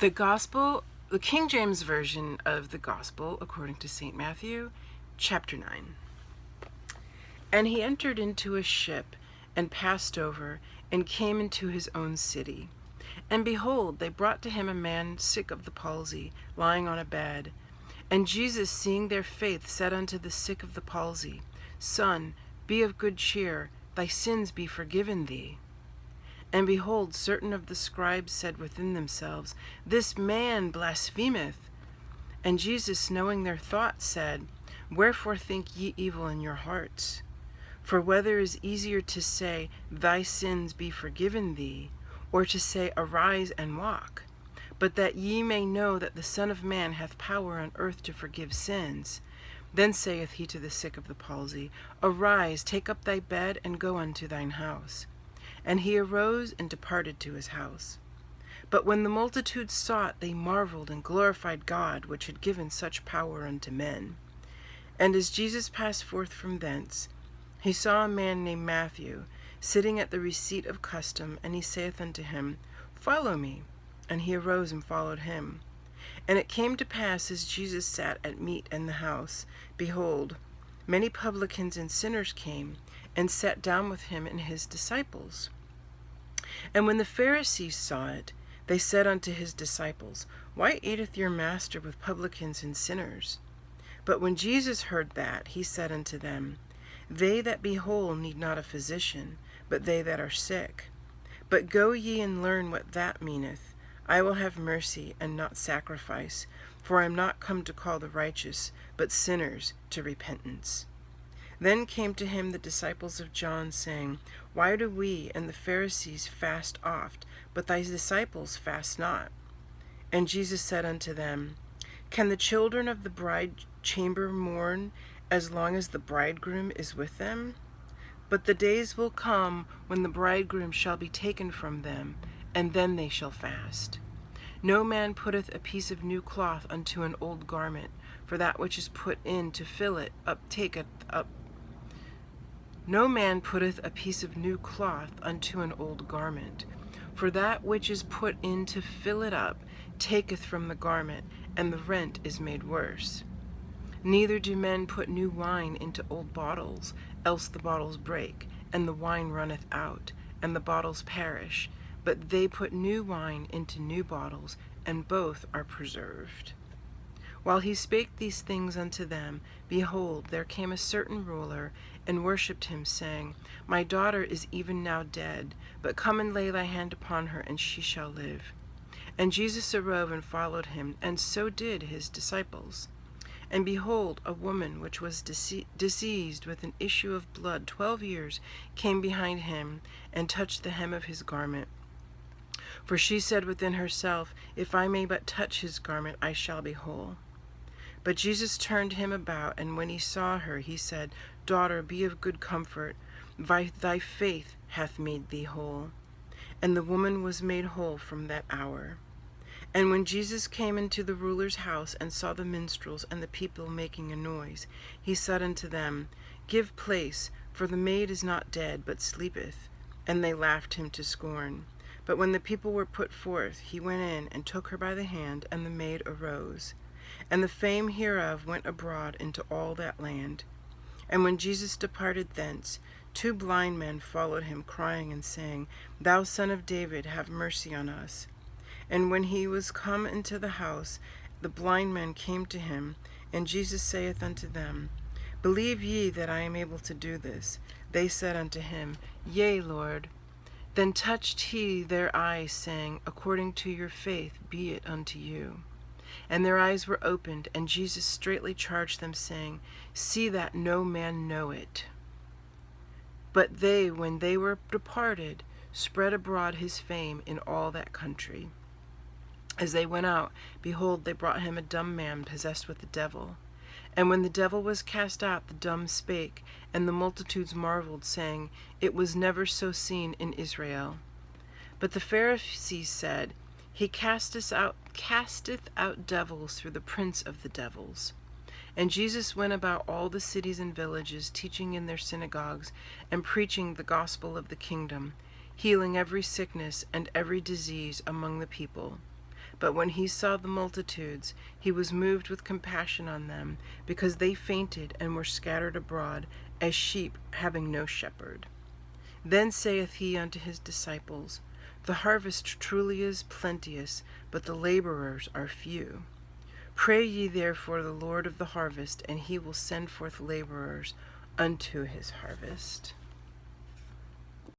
The King James Version of the Gospel, according to St. Matthew, chapter 9. And he entered into a ship, and passed over, and came into his own city. And behold, they brought to him a man sick of the palsy, lying on a bed. And Jesus, seeing their faith, said unto the sick of the palsy, Son, be of good cheer, thy sins be forgiven thee. And behold, certain of the scribes said within themselves, This man blasphemeth. And Jesus, knowing their thoughts, said, Wherefore think ye evil in your hearts? For whether is easier to say, Thy sins be forgiven thee, or to say, Arise and walk? But that ye may know that the Son of Man hath power on earth to forgive sins. Then saith he to the sick of the palsy, Arise, take up thy bed, and go unto thine house. And he arose and departed to his house. But when the multitude saw it, they marveled and glorified God, which had given such power unto men. And as Jesus passed forth from thence, he saw a man named Matthew, sitting at the receipt of custom, and he saith unto him, Follow me. And he arose and followed him. And it came to pass, as Jesus sat at meat in the house, behold, many publicans and sinners came, and sat down with him and his disciples. And when the Pharisees saw it, they said unto his disciples, Why eateth your master with publicans and sinners? But when Jesus heard that, he said unto them, They that be whole need not a physician, but they that are sick. But go ye and learn what that meaneth. I will have mercy and not sacrifice, for I am not come to call the righteous, but sinners to repentance. Then came to him the disciples of John, saying, Why do we and the Pharisees fast oft, but thy disciples fast not? And Jesus said unto them, Can the children of the bride chamber mourn as long as the bridegroom is with them? But the days will come when the bridegroom shall be taken from them, and then they shall fast. No man putteth a piece of new cloth unto an old garment, for that which is put in to fill it up taketh up. No man putteth a piece of new cloth unto an old garment, for that which is put in to fill it up taketh from the garment, and the rent is made worse. Neither do men put new wine into old bottles, else the bottles break, and the wine runneth out, and the bottles perish. But they put new wine into new bottles, and both are preserved. While he spake these things unto them, behold, there came a certain ruler, and worshipped him, saying, My daughter is even now dead, but come and lay thy hand upon her, and she shall live. And Jesus arose and followed him, and so did his disciples. And behold, a woman which was diseased with an issue of blood 12 years came behind him, and touched the hem of his garment. For she said within herself, If I may but touch his garment, I shall be whole. But Jesus turned him about, and when he saw her, he said, Daughter, be of good comfort, thy faith hath made thee whole. And the woman was made whole from that hour. And when Jesus came into the ruler's house, and saw the minstrels and the people making a noise, he said unto them, Give place, for the maid is not dead, but sleepeth. And they laughed him to scorn. But when the people were put forth, he went in, and took her by the hand, and the maid arose. And the fame hereof went abroad into all that land. And when Jesus departed thence, 2 blind men followed him, crying and saying, Thou Son of David, have mercy on us. And when he was come into the house, the blind men came to him, and Jesus saith unto them, Believe ye that I am able to do this? They said unto him, Yea, Lord. Then touched he their eyes, saying, According to your faith be it unto you. And their eyes were opened, and Jesus straitly charged them, saying, See that no man know it. But they, when they were departed, spread abroad his fame in all that country. As they went out, behold, they brought him a dumb man possessed with the devil. And when the devil was cast out, the dumb spake, and the multitudes marveled, saying, It was never so seen in Israel. But the Pharisees said, He casteth out devils through the prince of the devils. And Jesus went about all the cities and villages, teaching in their synagogues, and preaching the gospel of the kingdom, healing every sickness and every disease among the people. But when he saw the multitudes, he was moved with compassion on them, because they fainted and were scattered abroad, as sheep having no shepherd. Then saith he unto his disciples, The harvest truly is plenteous, but the laborers are few. Pray ye therefore the Lord of the harvest, and he will send forth laborers unto his harvest.